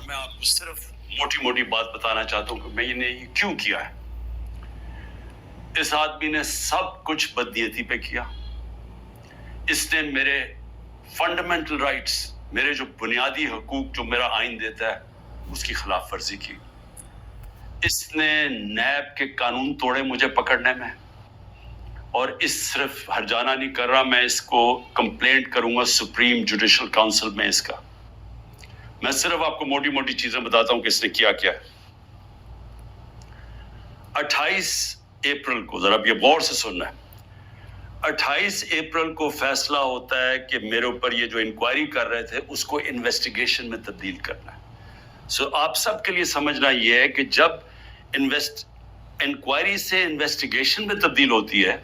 میں آپ کو صرف موٹی موٹی بات بتانا چاہتا ہوں کہ میں نے یہ کیوں کیا ہے. اس آدمی نے سب کچھ بدنیتی پہ کیا. اس نے میرے فنڈامنٹل رائٹس، میرے جو بنیادی حقوق جو میرا آئین دیتا ہے، اس کی خلاف ورزی کی. اس نے نیب کے قانون توڑے مجھے پکڑنے میں. اور اس صرف ہرجانہ نہیں کر رہا، میں اس کو کمپلینٹ کروں گا سپریم جوڈیشل کاؤنسل میں اس کا. میں صرف آپ کو موٹی موٹی چیزیں بتاتا ہوں کہ اس نے کیا کیا ہے. 28 اپریل کو، ذرا اب یہ غور سے سننا ہے، 28 اپریل کو فیصلہ ہوتا ہے کہ میرے اوپر یہ جو انکوائری کر رہے تھے اس کو انویسٹیگیشن میں تبدیل کرنا ہے. آپ سب کے لیے سمجھنا یہ ہے کہ جب انکوائری سے انویسٹیگیشن میں تبدیل ہوتی ہے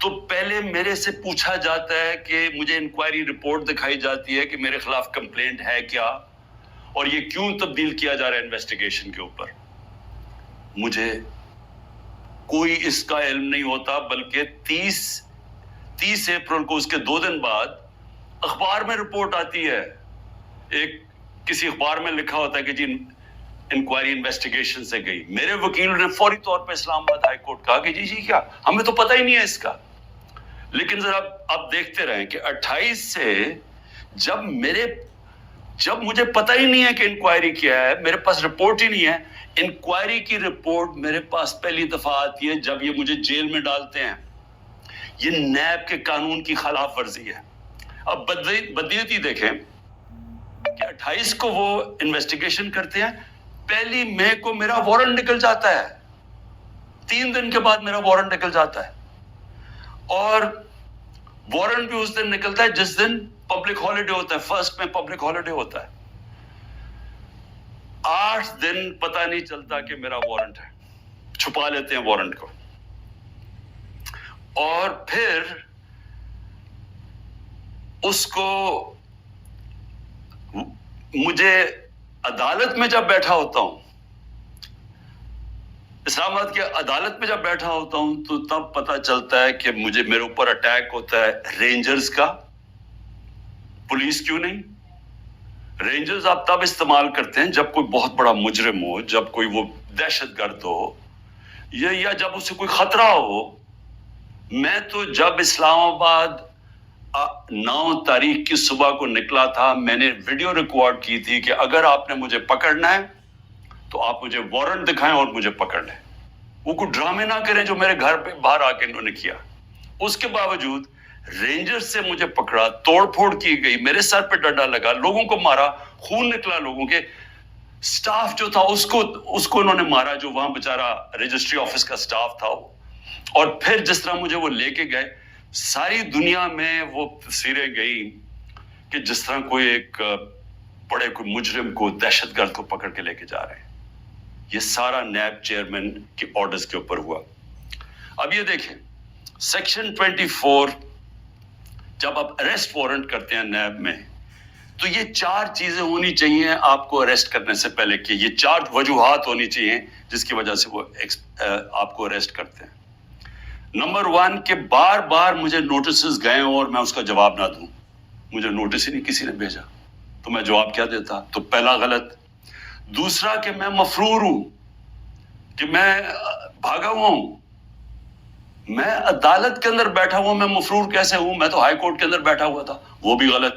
تو پہلے میرے سے پوچھا جاتا ہے کہ مجھے انکوائری رپورٹ دکھائی جاتی ہے کہ میرے خلاف کمپلینٹ ہے کیا اور یہ کیوں تبدیل کیا جا رہا ہے انویسٹیگیشن کے اوپر. مجھے کوئی اس کا علم نہیں ہوتا، بلکہ 30 اپریل کو اس کے 2 دن بعد اخبار میں رپورٹ آتی ہے. کسی اخبار میں لکھا ہوتا ہے کہ جی انکوائری انویسٹیگیشن سے گئی. میرے وکیل نے فوری طور پہ اسلام آباد ہائی کورٹ کہا کہ جی کیا، ہمیں تو پتہ ہی نہیں ہے اس کا. لیکن ذرا آپ دیکھتے رہیں کہ 28 سے جب مجھے پتہ ہی نہیں ہے کہ انکوائری کیا ہے، میرے پاس رپورٹ ہی نہیں ہے. انکوائری کی رپورٹ میرے پاس پہلی دفعہ آتی ہے جب یہ مجھے جیل میں ڈالتے ہیں. یہ نیب کے قانون کی خلاف ورزی ہے. اب بدیتی دیکھیں کہ 28 کو وہ انویسٹیگیشن کرتے ہیں، 1 مئی کو میرا وارنٹ نکل جاتا ہے. 3 دن کے بعد میرا وارنٹ نکل جاتا ہے. اور وارنٹ بھی اس دن نکلتا ہے جس دن پبلک ہالیڈے ہوتا ہے، 1 میں پبلک ہالیڈے ہوتا ہے. 8 دن پتہ نہیں چلتا کہ میرا وارنٹ ہے، چھپا لیتے ہیں وارنٹ کو. اور پھر اس کو مجھے عدالت میں جب بیٹھا ہوتا ہوں، اسلام آباد کی عدالت میں جب بیٹھا ہوتا ہوں تو تب پتہ چلتا ہے کہ میرے اوپر اٹیک ہوتا ہے رینجرز کا. پولیس کیوں نہیں؟ رینجرز آپ تب استعمال کرتے ہیں جب کوئی بہت بڑا مجرم ہو، جب کوئی وہ دہشت گرد ہو یا جب اسے کوئی خطرہ ہو. میں تو جب اسلام آباد 9 تاریخ کی صبح کو نکلا تھا، میں نے ویڈیو ریکارڈ کی تھی کہ اگر آپ نے مجھے پکڑنا ہے تو آپ مجھے وارنٹ دکھائیں اور مجھے پکڑ لیں. وہ کوئی ڈرامے نہ کریں جو میرے گھر پہ باہر آ کے انہوں نے کیا. اس کے باوجود رینجر سے مجھے پکڑا، توڑ پھوڑ کی گئی، میرے سر پہ ڈنڈا لگا، لوگوں کو مارا، خون نکلا لوگوں کے. سٹاف جو تھا اس کو انہوں نے مارا، جو وہاں بیچارہ رجسٹری آفس کا سٹاف تھا. اور پھر جس طرح مجھے وہ لے کے گئے، ساری دنیا میں وہ تصویریں گئی کہ جس طرح کوئی بڑے کوئی مجرم کو، دہشت گرد کو پکڑ کے لے کے جا رہے ہیں. یہ سارا نیب چیئرمین کے آرڈرز کے اوپر ہوا. اب یہ دیکھیں سیکشن 24، جب آپ اریسٹ وارنٹ کرتے ہیں نیب میں تو یہ 4 چیزیں ہونی چاہیے آپ کو اریسٹ کرنے سے پہلے، کہ یہ 4 وجوہات ہونی چاہیے جس کی وجہ سے وہ آپ کو اریسٹ کرتے ہیں. نمبر 1 کہ بار بار مجھے نوٹسز گئے اور میں اس کا جواب نہ دوں. مجھے نوٹس ہی نہیں کسی نے بھیجا تو میں جواب کیا دیتا؟ تو پہلا غلط. دوسرا کہ میں مفرور ہوں، کہ میں بھاگا ہوا ہوں. میں عدالت کے اندر بیٹھا ہوا، میں مفرور کیسے ہوں؟ میں تو ہائی کورٹ کے اندر بیٹھا ہوا تھا، وہ بھی غلط.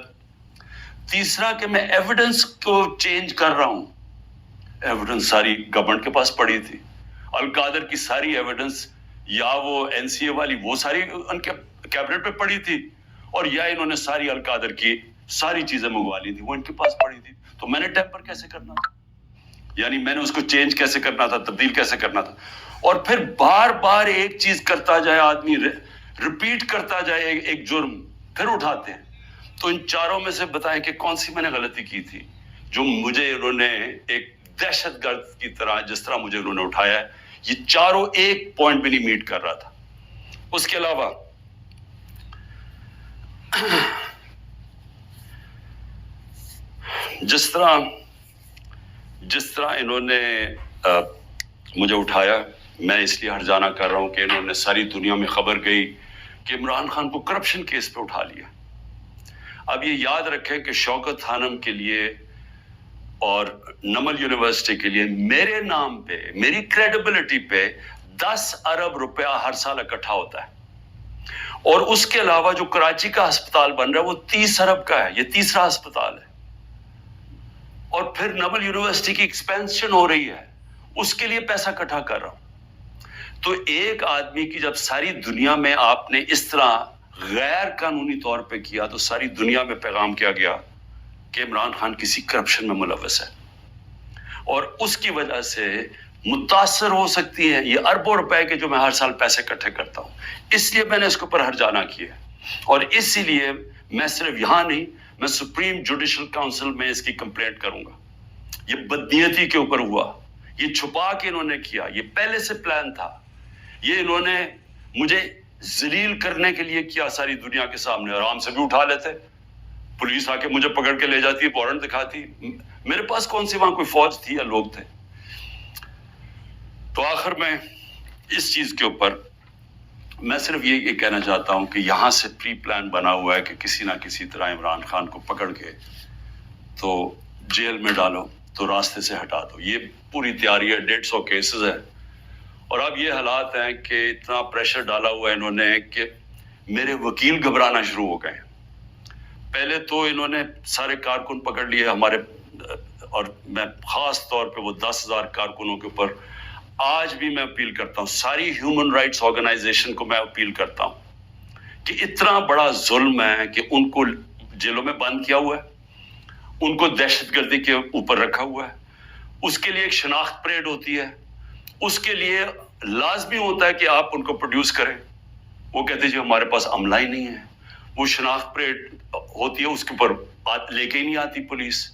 تیسرا کہ میں ایویڈنس کو چینج کر رہا ہوں. ایویڈنس ساری گورنمنٹ کے پاس پڑی تھی. القادر کی ساری ایویڈنس، یا وہ NCA والی، وہ ساری ان کے کیبنٹ پہ پڑی تھی، اور یا انہوں نے ساری القادر کی ساری چیزیں منگوا لی تھی، وہ ان کے پاس پڑی تھی. تو میں نے ٹیمپر کیسے کرنا تھا؟ یعنی میں نے اس کو چینج کیسے کرنا تھا، تبدیل کیسے کرنا تھا؟ اور پھر بار بار ایک چیز کرتا جائے آدمی، ریپیٹ کرتا جائے ایک جرم، پھر اٹھاتے ہیں. تو ان 4 میں سے بتائیں کہ کون سی میں نے غلطی کی تھی جو مجھے انہوں نے ایک دہشت گرد کی طرح، جس طرح مجھے انہوں نے اٹھایا ہے، یہ 4 ایک پوائنٹ بھی نہیں میٹ کر رہا تھا. اس کے علاوہ جس طرح انہوں نے مجھے اٹھایا، میں اس لیے ہرجانہ کر رہا ہوں کہ انہوں نے ساری دنیا میں خبر گئی کہ عمران خان کو کرپشن کیس پہ اٹھا لیا. اب یہ یاد رکھیں کہ شوکت خانم کے لیے اور نمل یونیورسٹی کے لیے میرے نام پہ، میری کریڈیبلٹی پہ 10 ارب روپیہ ہر سال اکٹھا ہوتا ہے. اور اس کے علاوہ جو کراچی کا ہسپتال بن رہا ہے وہ 30 ارب کا ہے. یہ تیسرا ہسپتال ہے. اور پھر نمل یونیورسٹی کی ایکسپینشن ہو رہی ہے، اس کے لیے پیسہ اکٹھا کر رہا ہوں. تو ایک آدمی کی جب ساری دنیا میں آپ نے اس طرح غیر قانونی طور پہ کیا تو ساری دنیا میں پیغام کیا گیا کہ عمران خان کسی کرپشن میں ملوث ہے، اور اس کی وجہ سے متاثر ہو سکتی ہے یہ اربوں روپے کے جو میں ہر سال پیسے اکٹھے کرتا ہوں. اس لیے میں نے اس کے اوپر ہرجانہ کیا، اور اسی لیے میں صرف یہاں نہیں، میں سپریم جوڈیشل کاؤنسل میں اس کی کمپلینٹ کروں گا. یہ بدنیتی کے اوپر ہوا، یہ چھپا کے انہوں نے کیا، یہ پہلے سے پلان تھا. یہ انہوں نے مجھے ذلیل کرنے کے لیے کیا ساری دنیا کے سامنے. آرام سے بھی اٹھا لیتے، پولیس آ کے مجھے پکڑ کے لے جاتی، وارنٹ دکھاتی. میرے پاس کون سی وہاں کوئی فوج تھی یا لوگ تھے؟ تو آخر میں اس چیز کے اوپر میں صرف یہ کہنا چاہتا ہوں کہ یہاں سے پری پلان بنا ہوا ہے کہ کسی نہ کسی طرح عمران خان کو پکڑ کے تو جیل میں ڈالو، تو راستے سے ہٹا دو. یہ پوری تیاری ہے. 150 کیسز ہے. اور اب یہ حالات ہیں کہ اتنا پریشر ڈالا ہوا ہے انہوں نے کہ میرے وکیل گھبرانا شروع ہو گئے. پہلے تو انہوں نے سارے کارکن پکڑ لیے ہمارے، اور میں خاص طور پہ وہ 10,000 کارکنوں کے اوپر آج بھی میں اپیل کرتا ہوں، ساری ہیومن رائٹس آرگنائزیشن کو میں اپیل کرتا ہوں کہ اتنا بڑا ظلم ہے کہ ان کو جیلوں میں بند کیا ہوا ہے، ان کو دہشت گردی کے اوپر رکھا ہوا ہے. اس کے لیے ایک شناخت پریڈ ہوتی ہے، اس کے لیے لازمی ہوتا ہے کہ آپ ان کو پروڈیوس کریں. وہ کہتے ہیں جی ہمارے پاس عملہ ہی نہیں ہے. وہ شناخت پریڈ ہوتی ہے، اس کے اوپر بات لے کے ہی نہیں آتی پولیس.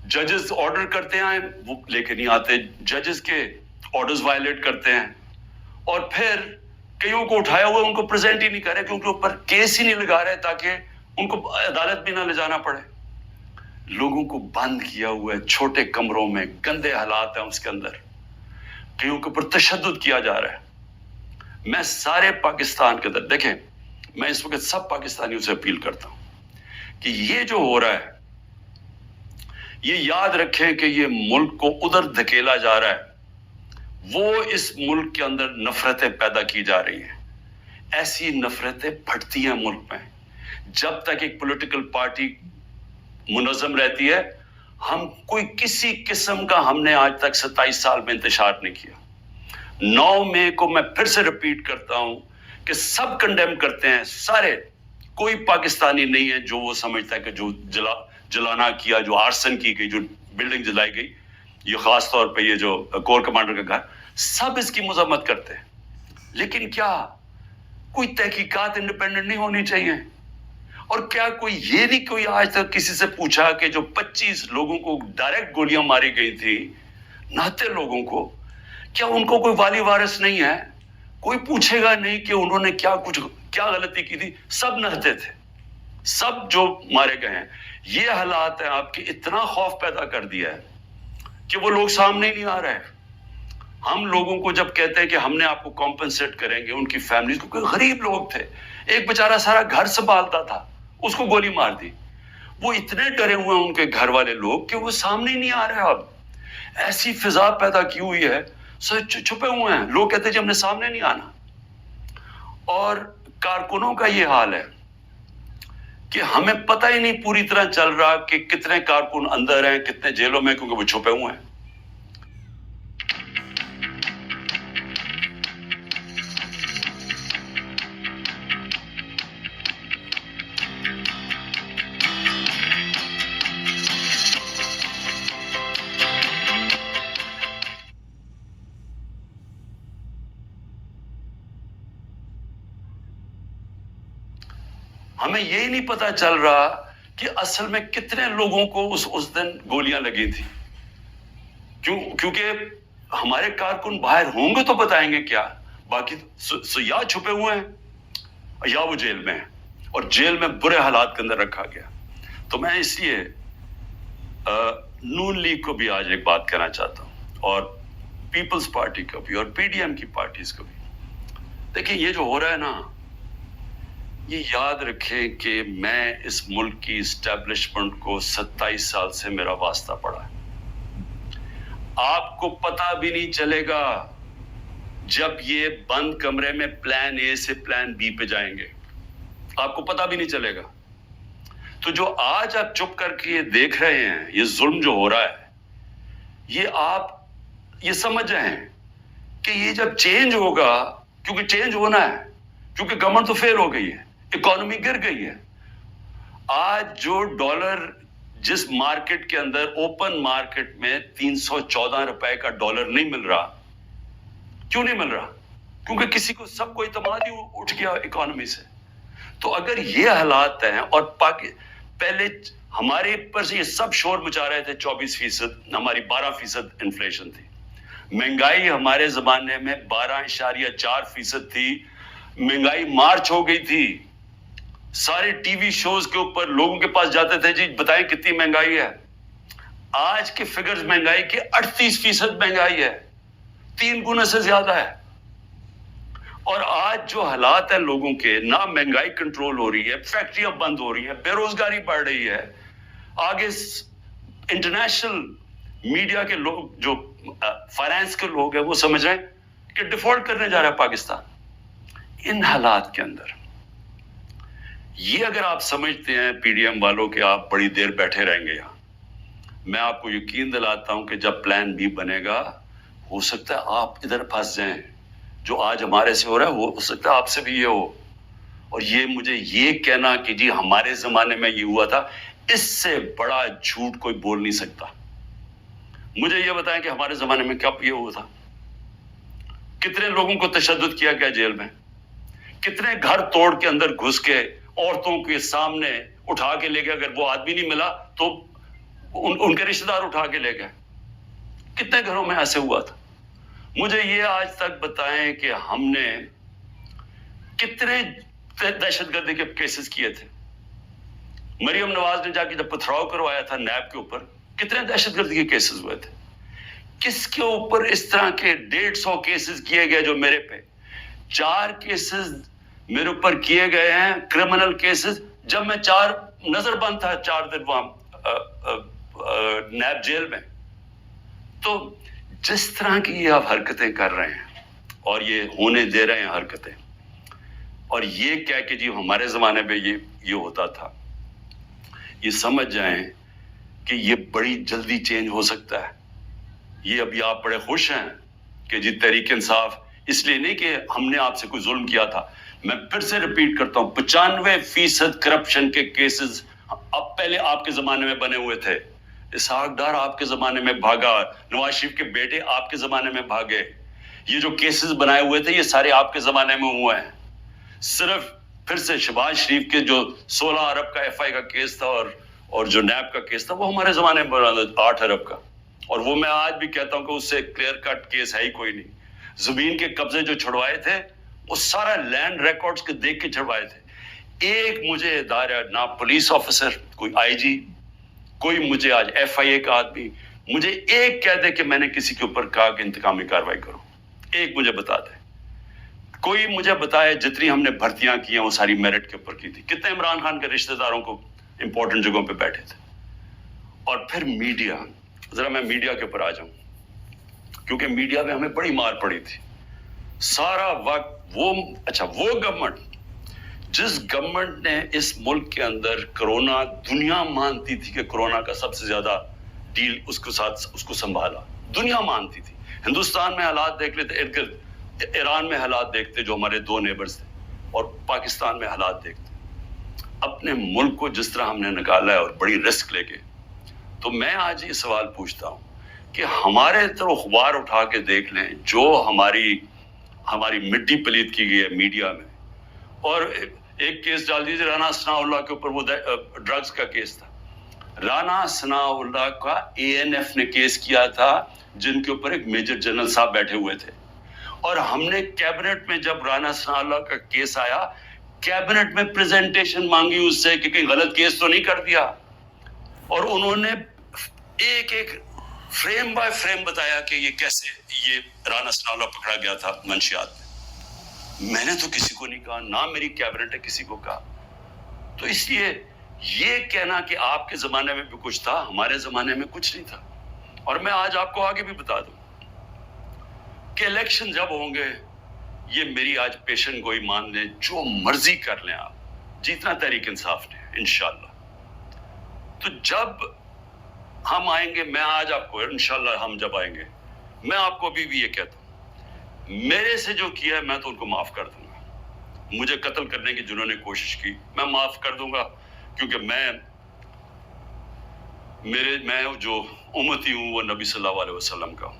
ججز آرڈر کرتے ہیں وہ لے کے نہیں آتے، ججز کے آرڈرز وائلیٹ کرتے ہیں. اور پھر کئیوں کو اٹھایا ہوا ان کو پریزنٹ ہی نہیں کر رہے کیونکہ اوپر کیس ہی نہیں لگا رہے تاکہ ان کو عدالت بھی نہ لے جانا پڑے. لوگوں کو بند کیا ہوا ہے چھوٹے کمروں میں، گندے حالات ہیں اس کے اندر، کئیوں کے اوپر تشدد کیا جا رہا ہے. میں سارے پاکستان کے اندر، دیکھیں میں اس وقت سب پاکستانیوں سے اپیل کرتا ہوں کہ یہ جو ہو رہا ہے یہ یاد رکھیں کہ یہ ملک کو ادھر دھکیلا جا رہا ہے. وہ اس ملک کے اندر نفرتیں پیدا کی جا رہی ہیں. ایسی نفرتیں پھٹتی ہیں ملک میں جب تک ایک پولیٹیکل پارٹی منظم رہتی ہے. ہم کوئی کسی قسم کا ہم نے آج تک 27 سال میں انتشار نہیں کیا. 9 مئی کو میں پھر سے ریپیٹ کرتا ہوں کہ سب کنڈیم کرتے ہیں سارے. کوئی پاکستانی نہیں ہے جو وہ سمجھتا ہے کہ جو جلانا کیا، جو آرسن کی گئی، جو بلڈنگ جلائی گئی، یہ خاص طور پہ یہ جو کور کمانڈر کا گھر، سب اس کی مذمت کرتے ہیں. لیکن کیا کوئی تحقیقات انڈیپینڈنٹ نہیں ہونی چاہیے؟ اور کیا کوئی یہ نہیں کوئی آج تک کسی سے پوچھا کہ جو 25 لوگوں کو ڈائریکٹ گولیاں ماری گئی تھی، نہتے لوگوں کو، کیا ان کو کوئی والی وارث نہیں ہے؟ کوئی پوچھے گا نہیں کہ انہوں نے کیا غلطی کی تھی؟ سب نہتے تھے، سب جو مارے گئے ہیں. یہ حالات ہیں آپ کے اتنا خوف پیدا کر دیا ہے کہ وہ لوگ سامنے نہیں آ رہے. ہم لوگوں کو جب کہتے ہیں کہ ہم نے آپ کو کمپنسیٹ کریں گے، ان کی فیملیز کو، غریب لوگ تھے، ایک بیچارہ سارا گھر سنبھالتا تھا، اس کو گولی مار دی. وہ اتنے ڈرے ہوئے ہیں ان کے گھر والے لوگ کہ وہ سامنے نہیں آ رہے. اب ایسی فضا پیدا کی ہوئی ہے، چھپے ہوئے ہیں لوگ، کہتے ہیں جی ہم نے سامنے نہیں آنا. اور کارکنوں کا یہ حال ہے کہ ہمیں پتہ ہی نہیں پوری طرح چل رہا کہ کتنے کارکن اندر ہیں، کتنے جیلوں میں، کیونکہ وہ چھپے ہوئے ہیں. ہمیں یہی نہیں پتا چل رہا کہ اصل میں کتنے لوگوں کو اس دن گولیاں لگی تھی. کیونکہ ہمارے کارکن باہر ہوں گے تو بتائیں گے کیا. باقی یا چھپے ہوئے ہیں یا وہ جیل میں ہیں، اور جیل میں برے حالات کے اندر رکھا گیا. تو میں اس لیے نون لیگ کو بھی آج ایک بات کہنا چاہتا ہوں، اور پیپلز پارٹی کو بھی، اور پی ڈی ایم کی پارٹیز کو بھی. دیکھیں یہ جو ہو رہا ہے نا، یہ یاد رکھیں کہ میں اس ملک کی اسٹیبلشمنٹ کو 27 سال سے میرا واسطہ پڑا ہے. آپ کو پتہ بھی نہیں چلے گا جب یہ بند کمرے میں پلان اے سے پلان بی پہ جائیں گے، آپ کو پتہ بھی نہیں چلے گا. تو جو آج آپ چپ کر کے یہ دیکھ رہے ہیں، یہ ظلم جو ہو رہا ہے، یہ آپ یہ سمجھ جائیں کہ یہ جب چینج ہوگا، کیونکہ چینج ہونا ہے، کیونکہ گورنمنٹ تو فیل ہو گئی ہے، اکانومی گر گئی ہے. آج جو ڈالر جس مارکیٹ کے اندر اوپن مارکیٹ میں 314 روپے کا ڈالر نہیں مل رہا، کیوں نہیں مل رہا؟ کیونکہ کسی کو سب کو اعتماد ہی اٹھ گیا اکانومی سے. تو اگر یہ حالات ہیں اور پہلے ہمارے پر سے یہ سب شور مچا رہے تھے، 24%، ہماری 12% انفلیشن تھی. مہنگائی ہمارے زمانے میں 12.4% تھی. مہنگائی مارچ ہو گئی تھی. سارے ٹی وی شوز کے اوپر لوگوں کے پاس جاتے تھے، جی بتائیں کتنی مہنگائی ہے. آج کے فگرز مہنگائی کے 38% مہنگائی ہے، 3 گنا سے زیادہ ہے. اور آج جو حالات ہیں لوگوں کے، نہ مہنگائی کنٹرول ہو رہی ہے، فیکٹریاں بند ہو رہی ہیں، بے روزگاری بڑھ رہی ہے. آگے انٹرنیشنل میڈیا کے لوگ، جو فائنانس کے لوگ ہیں، وہ سمجھ رہے ہیں کہ ڈیفالٹ کرنے جا رہا ہے پاکستان. ان حالات کے اندر یہ اگر آپ سمجھتے ہیں پی ڈی ایم والوں کہ آپ بڑی دیر بیٹھے رہیں گے یہاں، میں آپ کو یقین دلاتا ہوں کہ جب پلان بی بنے گا، ہو سکتا ہے آپ ادھر پھنس جائیں. جو آج ہمارے سے ہو رہا ہے، ہو سکتا ہے آپ سے بھی یہ ہو. اور یہ مجھے یہ کہنا کہ جی ہمارے زمانے میں یہ ہوا تھا، اس سے بڑا جھوٹ کوئی بول نہیں سکتا. مجھے یہ بتائیں کہ ہمارے زمانے میں کب یہ ہوا تھا؟ کتنے لوگوں کو تشدد کیا گیا جیل میں؟ کتنے گھر توڑ کے اندر گھس کے عورتوں کے سامنے اٹھا کے لے گئے؟ اگر وہ آدمی نہیں ملا تو ان کے رشتہ دار اٹھا کے لے گئے. کتنے گھروں میں ایسے ہوا تھا؟ مجھے یہ آج تک بتائیں کہ ہم نے کتنے دہشت گردی کے کیسز کیے تھے. مریم نواز نے جا کے جب پتھراؤ کروایا تھا نیب کے اوپر، کتنے دہشت گردی کے کیسز ہوئے تھے. کس کے اوپر اس طرح کے 150 کیسز کیے گئے جو میرے پہ؟ 4 کیسز میرے اوپر کیے گئے ہیں، کرمنل کیسز، جب میں نظر بند تھا 4 دن وہاں نیب جیل میں. تو جس طرح کی یہ آپ حرکتیں کر رہے ہیں اور یہ ہونے دے رہے ہیں حرکتیں، اور یہ کہہ کہ جی ہمارے زمانے میں یہ ہوتا تھا، یہ سمجھ جائیں کہ یہ بڑی جلدی چینج ہو سکتا ہے. یہ ابھی آپ بڑے خوش ہیں کہ جی تحریک انصاف، اس لیے نہیں کہ ہم نے آپ سے کوئی ظلم کیا تھا. میں پھر سے ریپیٹ کرتا ہوں، 95% کرپشن کے کیسز اب پہلے آپ کے زمانے میں بنے ہوئے تھے. اسحاق ڈار آپ کے زمانے میں بھاگا، نواز شریف کے بیٹے آپ کے زمانے میں بھاگے. یہ جو کیسز بنائے ہوئے تھے، یہ سارے آپ کے زمانے میں ہوئے ہیں. صرف پھر سے شہباز شریف کے جو 16 ارب کا ایف آئی کا کیس تھا اور جو نیب کا کیس تھا، وہ ہمارے زمانے میں بنا تھا 8 ارب کا. اور وہ میں آج بھی کہتا ہوں کہ اس سے کلیئر کٹ کیس ہے ہی کوئی نہیں. زمین کے قبضے جو چھڑوائے تھے، وہ سارا لینڈ ریکارڈز کے دیکھ کے چھڑوائے تھے. ایک مجھے ادارہ، نہ پولیس آفیسر، کوئی آئی جی، کوئی مجھے آج ایف آئی اے کا آدمی مجھے ایک کہہ دے کہ میں نے کسی کے اوپر کہا کہ انتقامی کارروائی کرو. ایک مجھے بتا دے. کوئی مجھے بتائے جتنی ہم نے بھرتیاں کی ہیں وہ ساری میرٹ کے اوپر کی تھی. کتنے عمران خان کے رشتہ داروں کو امپورٹنٹ جگہوں پہ بیٹھے تھے. اور پھر میڈیا، ذرا میں میڈیا کے اوپر آ جاؤں، کیونکہ میڈیا میں ہمیں بڑی مار پڑی تھی سارا وقت. وہ گورنمنٹ، جس گورنمنٹ نے اس ملک کے اندر کرونا، دنیا مانتی تھی کہ کرونا کا سب سے زیادہ ڈیل اس کے ساتھ اس کو سنبھالا، دنیا مانتی تھی. ہندوستان میں حالات دیکھ لیتے، ارد گرد ایران میں حالات دیکھتے جو ہمارے 2 نیبرز تھے، اور پاکستان میں حالات دیکھتے. اپنے ملک کو جس طرح ہم نے نکالا ہے اور بڑی رسک لے کے، تو میں آج یہ سوال پوچھتا ہوں کہ ہمارے طرف اخبار اٹھا کے دیکھ لیں، جو ہماری مٹی پلیت کی گئی ہے میڈیا میں. اور ایک کیس ڈال دیجیے رانا ثناء اللہ کے اوپر، وہ ڈرگز کا کیس تھا. رانا ثناء اللہ کا اے این ایف نے کیس کیا تھا، جن کے اوپر ایک میجر جنرل صاحب بیٹھے ہوئے تھے. اور ہم نے کیبنٹ میں جب رانا ثناء اللہ کا کیس آیا، کیبنٹ میں پریزنٹیشن مانگی اس سے کہ کہیں غلط کیس تو نہیں کر دیا. اور انہوں نے ایک فریم بائی فریم بتایا کہ یہ کیسے یہ رانا ثناء اللہ پکڑا گیا تھا منشیات میں. میں نے تو کسی کو نہیں کہا، نہ میری کیبنٹ نے کسی کو کہا. تو اس لیے یہ کہنا کہ آپ کے زمانے میں بھی کچھ تھا، ہمارے زمانے میں کچھ نہیں تھا. اور میں آج آپ کو آگے بھی بتا دوں کہ الیکشن جب ہوں گے، یہ میری آج پیشن گوئی مان لیں، جو مرضی کر لیں آپ، جیتنا تحریک انصاف نے انشاءاللہ. تو جب ہم آئیں گے، میں آج آپ کو انشاءاللہ ہم جب آئیں گے، میں آپ کو ابھی بھی یہ کہتا ہوں، میرے سے جو کیا ہے میں تو ان کو معاف کر دوں گا. مجھے قتل کرنے کی جنہوں نے کوشش کی میں معاف کر دوں گا، کیونکہ میں جو امتی ہوں وہ نبی صلی اللہ علیہ وسلم کا ہوں،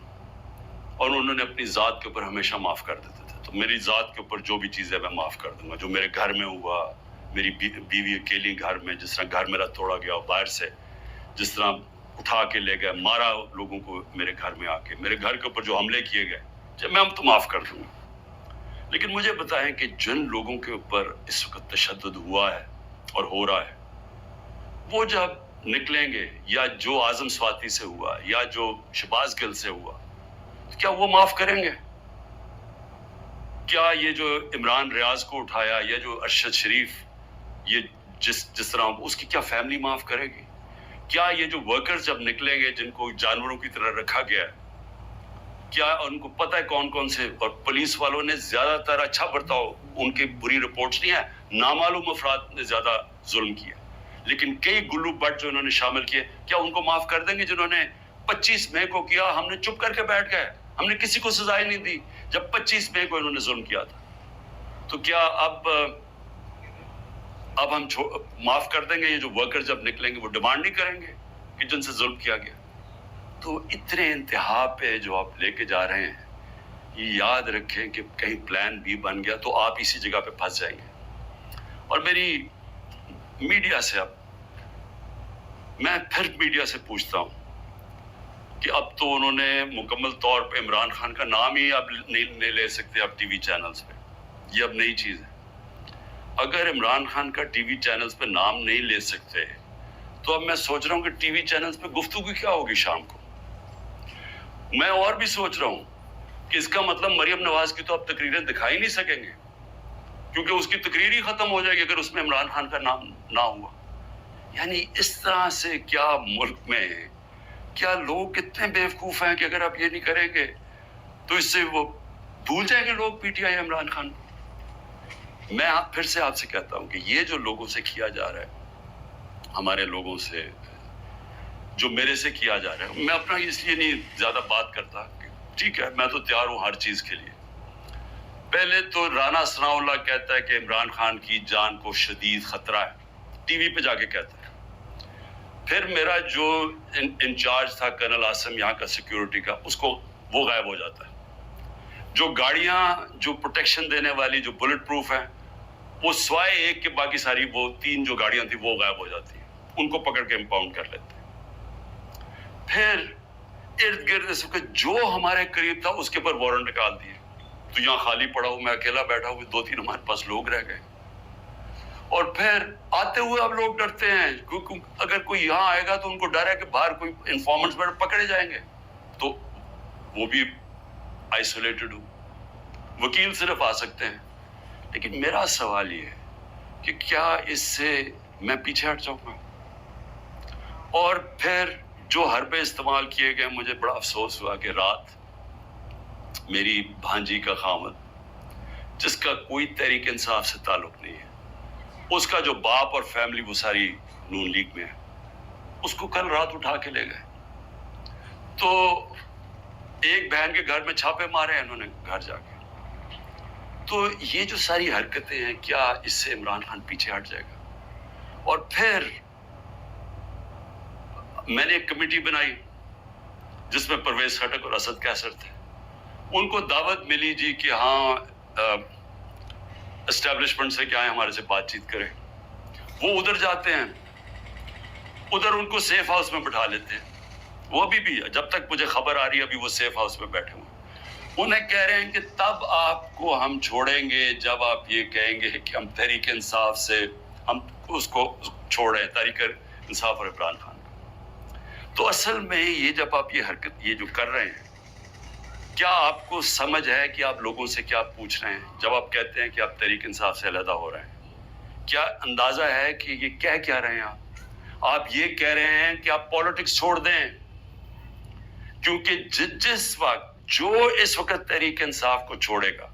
اور انہوں نے اپنی ذات کے اوپر ہمیشہ معاف کر دیتے تھے. تو میری ذات کے اوپر جو بھی چیزیں میں معاف کر دوں گا. جو میرے گھر میں ہوا، میری بیوی اکیلی گھر میں، جس طرح گھر میرا توڑا گیا باہر سے، جس طرح اٹھا کے لے گئے، مارا لوگوں کو میرے گھر میں آ کے، میرے گھر کے اوپر جو حملے کیے گئے، جب میں ہم تو معاف کر دوں گا. لیکن مجھے بتائیں کہ جن لوگوں کے اوپر اس وقت تشدد ہوا ہے اور ہو رہا ہے، وہ جب نکلیں گے، یا جو اعظم سواتی سے ہوا یا جو شہباز گل سے ہوا، تو کیا وہ معاف کریں گے؟ کیا یہ جو عمران ریاض کو اٹھایا، یا جو ارشد شریف، یہ جس طرح اس کی کیا فیملی معاف کرے گی؟ کیا یہ جو ورکرز جب نکلیں گے جن کو جانوروں کی طرح رکھا گیا ہے، کیا ان کو پتہ ہے کون کون سے؟ اور پولیس والوں نے زیادہ تر اچھا برتاؤ، ان کی بری رپورٹس نہیں ہے، نامعلوم افراد نے زیادہ ظلم کیا، لیکن کئی گلو بٹ جو انہوں نے شامل کیے، کیا ان کو معاف کر دیں گے؟ جنہوں نے 25 مئی کو کیا، ہم نے چپ کر کے بیٹھ گئے، ہم نے کسی کو سزا ہی نہیں دی جب 25 مئی کو انہوں نے ظلم کیا تھا. تو کیا اب ہم معاف کر دیں گے؟ یہ جو ورکر جب نکلیں گے وہ ڈیمانڈ نہیں کریں گے کہ جن سے ظلم کیا گیا؟ تو اتنے انتہا پہ جو آپ لے کے جا رہے ہیں، یہ یاد رکھیں کہ کہیں پلان بھی بن گیا تو آپ اسی جگہ پہ پھنس جائیں گے. اور میری میڈیا سے میں پھر میڈیا سے پوچھتا ہوں کہ اب تو انہوں نے مکمل طور پہ عمران خان کا نام ہی اب نہیں لے سکتے اب ٹی وی چینلز پہ، یہ اب نئی چیز ہے. اگر عمران خان کا ٹی وی چینلز پہ نام نہیں لے سکتے تو اب میں سوچ رہا ہوں کہ ٹی وی چینلز پہ گفتگو کیا ہوگی شام کو. میں اور بھی سوچ رہا ہوں کہ اس کا مطلب مریم نواز کی تو اب تقریریں دکھائی نہیں سکیں گے، کیونکہ اس کی تقریر ہی ختم ہو جائے گی اگر اس میں عمران خان کا نام نہ ہوا. یعنی اس طرح سے کیا ملک میں کیا لوگ اتنے بیوقوف ہیں کہ اگر آپ یہ نہیں کریں گے تو اس سے وہ بھول جائیں گے لوگ P T I Imran Khan کو. میں پھر سے آپ سے کہتا ہوں کہ یہ جو لوگوں سے کیا جا رہا ہے، ہمارے لوگوں سے جو میرے سے کیا جا رہا ہے، میں اپنا اس لیے نہیں زیادہ بات کرتا کہ ٹھیک ہے میں تو تیار ہوں ہر چیز کے لیے. پہلے تو رانا ثناء اللہ کہتا ہے کہ عمران خان کی جان کو شدید خطرہ ہے، ٹی وی پہ جا کے کہتا ہے. پھر میرا جو انچارج تھا کرنل عاصم یہاں کا سیکیورٹی کا، اس کو وہ غائب ہو جاتا ہے. جو گاڑیاں جو پروٹیکشن دینے والی جو بلٹ پروف ہیں، وہ سوائے ایک کے باقی ساری وہ 3 جو گاڑیاں تھیں وہ غائب ہو جاتی ہیں، ان کو پکڑ کے امپاؤنڈ کر لیتے ہیں. پھر ارد گرد اس وقت جو ہمارے قریب تھا اس کے پر وارنٹ نکال دیے. تو یہاں خالی پڑا ہوں، میں اکیلا بیٹھا ہوں، 2-3 ہمارے پاس لوگ رہ گئے. اور پھر آتے ہوئے اب لوگ ڈرتے ہیں کیونکہ اگر کوئی یہاں آئے گا تو ان کو ڈر ہے کہ باہر کوئی انفارمنٹس پکڑے جائیں گے، تو وہ بھی آئسولیٹڈ ہو، وکیل صرف آ سکتے ہیں. لیکن میرا سوال یہ ہے کہ کیا اس سے میں پیچھے ہٹ جاؤں گا؟ اور پھر جو حربے استعمال کیے گئے، مجھے بڑا افسوس ہوا کہ رات میری بھانجی کا خامد، جس کا کوئی تحریک انصاف سے تعلق نہیں ہے، اس کا جو باپ اور فیملی وہ ساری نون لیگ میں ہے، اس کو کل رات اٹھا کے لے گئے. تو ایک بہن کے گھر میں چھاپے مارے ہیں انہوں نے گھر جا کے. تو یہ جو ساری حرکتیں ہیں، کیا اس سے عمران خان پیچھے ہٹ جائے گا؟ اور پھر میں نے ایک کمیٹی بنائی جس میں پرویز خٹک اور اسد کیسر تھے. ان کو دعوت ملی جی کہ ہاں اسٹیبلشمنٹ سے کیا ہے ہمارے سے بات چیت کریں. وہ ادھر جاتے ہیں، ادھر ان کو سیف ہاؤس میں بٹھا لیتے ہیں. وہ ابھی بھی جب تک مجھے خبر آ رہی ہے ابھی وہ سیف ہاؤس میں بیٹھے ہوئے. انہیں کہہ رہے ہیں کہ تب آپ کو ہم چھوڑیں گے جب آپ یہ کہیں گے کہ ہم تحریک انصاف سے ہم اس کو چھوڑ رہے ہیں، تحریک انصاف اور عمران خان. تو اصل میں یہ جب آپ یہ حرکت یہ جو کر رہے ہیں کیا آپ کو سمجھ ہے کہ آپ لوگوں سے کیا پوچھ رہے ہیں جب آپ کہتے ہیں کہ آپ تحریک انصاف سے علیحدہ ہو رہے ہیں؟ کیا اندازہ ہے کہ یہ کیا رہے ہیں آپ یہ کہہ رہے ہیں کہ آپ پالیٹکس چھوڑ دیں، کیونکہ جس وقت جو اس وقت تحریک انصاف کو چھوڑے گا،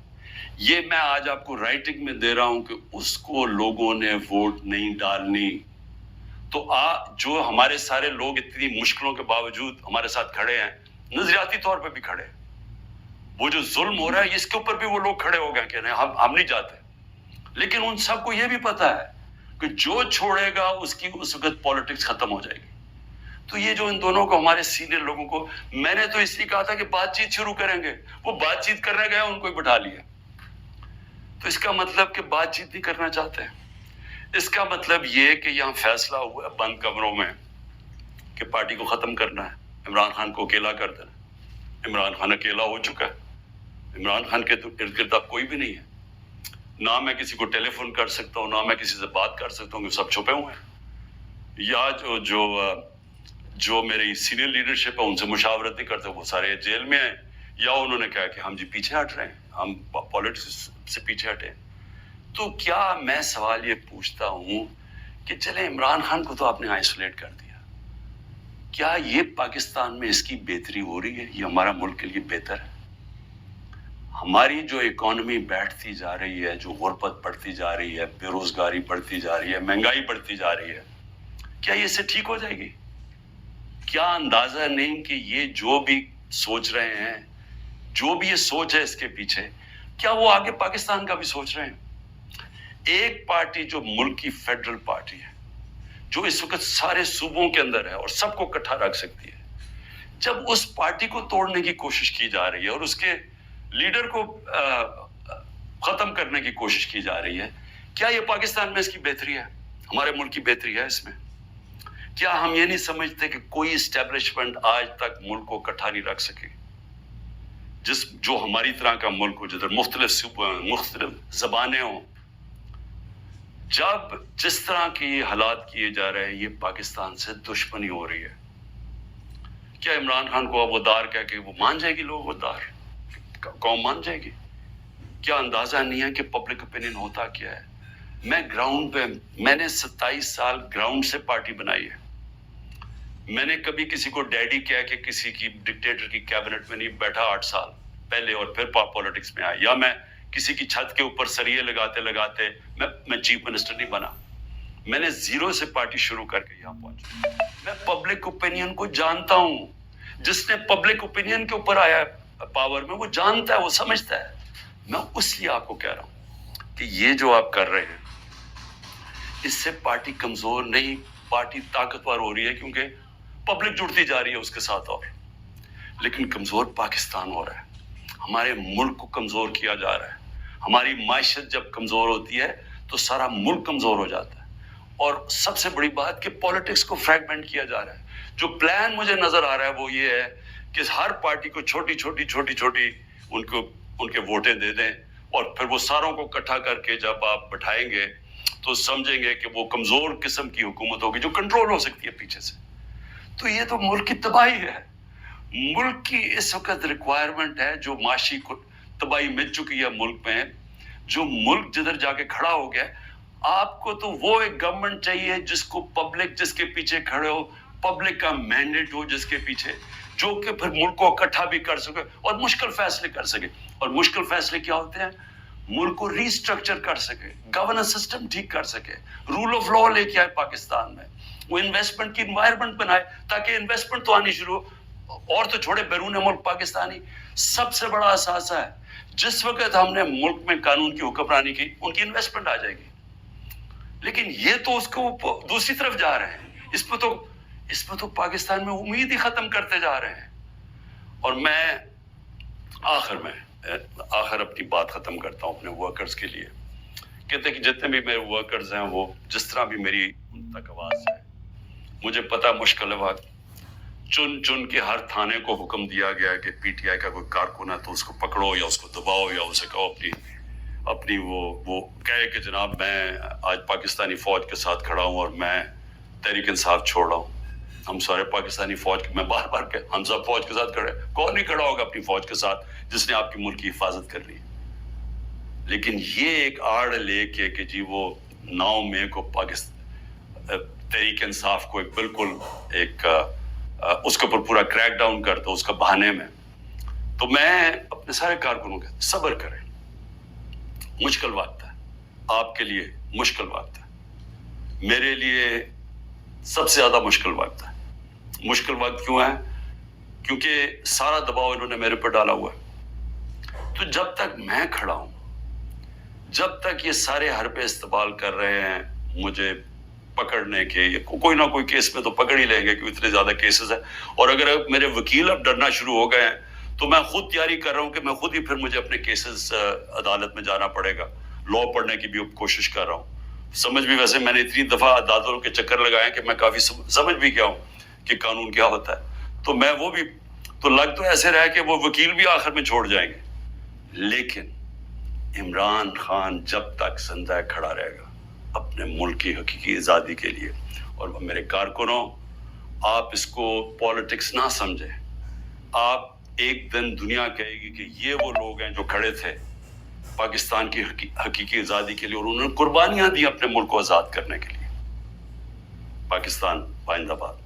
یہ میں آج آپ کو رائٹنگ میں دے رہا ہوں کہ اس کو لوگوں نے ووٹ نہیں ڈالنی۔ تو جو ہمارے سارے لوگ اتنی مشکلوں کے باوجود ہمارے ساتھ کھڑے ہیں، نظریاتی طور پہ بھی کھڑے ہیں، وہ جو ظلم ہو رہا ہے اس کے اوپر بھی وہ لوگ کھڑے ہو گئے کہ ہم نہیں جاتے، لیکن ان سب کو یہ بھی پتا ہے کہ جو چھوڑے گا اس کی اس وقت پالیٹکس ختم ہو جائے گی۔ تو یہ جو ان دونوں کو، ہمارے سینئر لوگوں کو، میں نے تو اس لیے کہا تھا کہ بات چیت شروع کریں گے، وہ بات چیت کرنے گئے، ان کو ہی بٹھا لیا۔ تو اس کا مطلب کہ بات چیت نہیں کرنا چاہتے ہیں۔ اس کا مطلب یہ کہ یہاں فیصلہ ہوا ہے بند کمروں میں کہ پارٹی کو ختم کرنا ہے، عمران خان کو اکیلا کر دینا۔ عمران خان اکیلا ہو چکا ہے، عمران خان کے تو ارد گرد اب کوئی بھی نہیں ہے، نہ میں کسی کو ٹیلی فون کر سکتا ہوں، نہ میں کسی سے بات کر سکتا ہوں، کہ سب چھپے ہوئے ہیں۔ یا جو میری سینئر لیڈرشپ ہے ان سے مشاورت نہیں کرتے، وہ سارے جیل میں ہیں، یا انہوں نے کہا کہ ہم جی پیچھے ہٹ رہے ہیں، ہم پالیٹکس سے پیچھے ہٹے۔ تو کیا میں سوال یہ پوچھتا ہوں کہ چلے عمران خان کو تو آپ نے آئسولیٹ کر دیا، کیا یہ پاکستان میں اس کی بہتری ہو رہی ہے؟ یہ ہمارا ملک کے لیے بہتر ہے؟ ہماری جو اکانومی بیٹھتی جا رہی ہے، جو غربت بڑھتی جا رہی ہے، بے روزگاری بڑھتی جا رہی ہے، مہنگائی بڑھتی جا رہی ہے، کیا یہ سے ٹھیک ہو جائے گی؟ کیا اندازہ نہیں کہ یہ جو بھی سوچ رہے ہیں، جو بھی یہ سوچ ہے اس کے پیچھے، کیا وہ آگے پاکستان کا بھی سوچ رہے ہیں؟ ایک پارٹی جو ملک کی فیڈرل پارٹی ہے، جو اس وقت سارے صوبوں کے اندر ہے اور سب کو اکٹھا رکھ سکتی ہے، جب اس پارٹی کو توڑنے کی کوشش کی جا رہی ہے اور اس کے لیڈر کو ختم کرنے کی کوشش کی جا رہی ہے، کیا یہ پاکستان میں اس کی بہتری ہے؟ ہمارے ملک کی بہتری ہے اس میں؟ کیا ہم یہ نہیں سمجھتے کہ کوئی اسٹیبلشمنٹ آج تک ملک کو اکٹھا نہیں رکھ سکے؟ جو ہماری طرح کا ملک ہو، جدھر مختلف زبانیں ہوں، جب جس طرح کے یہ حالات کیے جا رہے ہیں، یہ پاکستان سے دشمنی ہو رہی ہے، کیا عمران خان کو اب غدار کہہ کے وہ مان جائے گی؟ لوگ غدار قوم مان جائے گی؟ کیا اندازہ نہیں ہے کہ پبلک اوپینین ہوتا کیا ہے؟ میں گراؤنڈ پہ، میں نے 27 سال گراؤنڈ سے پارٹی بنائی ہے، میں نے کبھی کسی کو ڈیڈی کہہ کے کسی کی ڈکٹیٹر کی کیبنٹ میں نہیں بیٹھا 8 سال پہلے اور پھر پالیٹکس میں آیا، یا میں کسی کی چھت کے اوپر سریے لگاتے لگاتے میں چیف منسٹر نہیں بنا۔ میں نے زیرو سے پارٹی شروع کر کے یہاں پہنچا۔ میں پبلک اوپینین کو جانتا ہوں، جس نے پبلک اوپینین کے اوپر آیا پاور میں، وہ جانتا ہے، وہ سمجھتا ہے۔ میں اس لیے آپ کو کہہ رہا ہوں کہ یہ جو آپ کر رہے ہیں، اس سے پارٹی کمزور نہیں، پارٹی طاقتور ہو رہی ہے، کیونکہ پبلک جڑتی جا رہی ہے اس کے ساتھ، اور لیکن کمزور پاکستان ہو رہا ہے، ہمارے ملک کو کمزور کیا جا رہا ہے۔ ہماری معیشت جب کمزور ہوتی ہے تو سارا ملک کمزور ہو جاتا ہے، اور سب سے بڑی بات کہ پالیٹکس کو فریگمنٹ کیا جا رہا ہے۔ جو پلان مجھے نظر آ رہا ہے وہ یہ ہے کہ ہر پارٹی کو چھوٹی چھوٹی ان کے ووٹیں دے دیں، اور پھر وہ ساروں کو اکٹھا کر کے جب آپ بٹھائیں گے تو سمجھیں گے کہ وہ کمزور قسم کی حکومت ہوگی جو کنٹرول ہو سکتی ہے پیچھے سے۔ تو یہ تو ملک کی تباہی ہے، ملک کی اس وقت ریکوائرمنٹ ہے، جو معاشی تباہی مچ چکی ہے ملک میں، جو ملک جدھر جا کے کھڑا ہو گیا۔ آپ کو تو وہ ایک گورنمنٹ چاہیے جس کو پبلک، جس کے پیچھے کھڑے ہو، پبلک کا مینڈیٹ ہو جس کے پیچھے، جو کہ پھر ملک کو اکٹھا بھی کر سکے اور مشکل فیصلے کر سکے۔ اور مشکل فیصلے کیا ہوتے ہیں؟ ملک کو ری اسٹرکچر کر سکے، گورننس سسٹم ٹھیک کر سکے، رول آف لا لے کے آئے پاکستان میں، وہ انویسٹمنٹ کی انوائرمنٹ بنائے تاکہ انویسٹمنٹ تو آنی شروع ہو، اور تو چھوڑے بیرون ملک پاکستانی سب سے بڑا اثاثہ ہے۔ جس وقت ہم نے ملک میں قانون کی حکمرانی کی، ان کی انویسٹمنٹ آ جائے گی، لیکن یہ تو اس کو دوسری طرف جا رہے ہیں، اس پہ تو پاکستان میں امید ہی ختم کرتے جا رہے ہیں۔ اور میں آخر اپنی بات ختم کرتا ہوں اپنے ورکرز کے لیے، کہتے ہیں کہ جتنے بھی میرے ورکرز ہیں، وہ جس طرح بھی میری ان تک آواز ہے، مجھے پتا مشکل ہے وقت، چن کے ہر تھانے کو حکم دیا گیا کہ پی ٹی آئی کا کوئی کارکن ہے تو اس کو پکڑو یا اس کو دباؤ یا اسے کہو اپنی وہ کہے کہ جناب میں آج پاکستانی فوج کے ساتھ کھڑا ہوں اور میں تحریک انصاف چھوڑ رہا ہوں۔ ہم سارے پاکستانی فوج کے، میں بار بار کہ ہم سب فوج کے ساتھ کھڑے، کون نہیں کھڑا ہوگا اپنی فوج کے ساتھ جس نے آپ کی ملک کی حفاظت کرنی ہے؟ لیکن یہ ایک آڑ لے کے کہ جی وہ 9 مئی کو پاکستان تحریک انصاف کو ایک بالکل ایک اس کے اوپر پورا کریک ڈاؤن کر دو اس کا بہانے میں، تو میں اپنے سارے کارکنوں کے صبر کریں، مشکل وقت ہے، آپ کے لیے مشکل وقت ہے، میرے لیے سب سے زیادہ مشکل وقت ہے۔ مشکل وقت کیوں ہے؟ کیونکہ سارا دباؤ انہوں نے میرے پر ڈالا ہوا ہے، تو جب تک میں کھڑا ہوں، جب تک یہ سارے حربے استعمال کر رہے ہیں مجھے پکڑنے کے، کوئی نہ کوئی کیس میں تو پکڑ ہی لیں گے کہ اتنے زیادہ کیسز ہیں، اور اگر میرے وکیل اب ڈرنا شروع ہو گئے ہیں تو میں خود تیاری کر رہا ہوں کہ میں خود ہی پھر مجھے اپنے کیسز عدالت میں جانا پڑے گا، لا پڑھنے کی بھی کوشش کر رہا ہوں۔ سمجھ بھی ویسے میں نے اتنی دفعہ عدالتوں کے چکر لگائے کہ میں کافی سمجھ بھی گیا ہوں کہ قانون کیا ہوتا ہے، تو میں وہ بھی تو لگ تو ایسے رہا کہ وہ وکیل بھی آخر میں چھوڑ جائیں گے، لیکن عمران خان جب تک زندہ کھڑا رہے گا اپنے ملک کی حقیقی آزادی کے لیے۔ اور میرے کارکنوں، آپ اس کو پالیٹکس نہ سمجھیں، آپ ایک دن دنیا کہے گی کہ یہ وہ لوگ ہیں جو کھڑے تھے پاکستان کی حقیقی آزادی کے لیے اور انہوں نے قربانیاں دی اپنے ملک کو آزاد کرنے کے لیے۔ پاکستان زندہ باد۔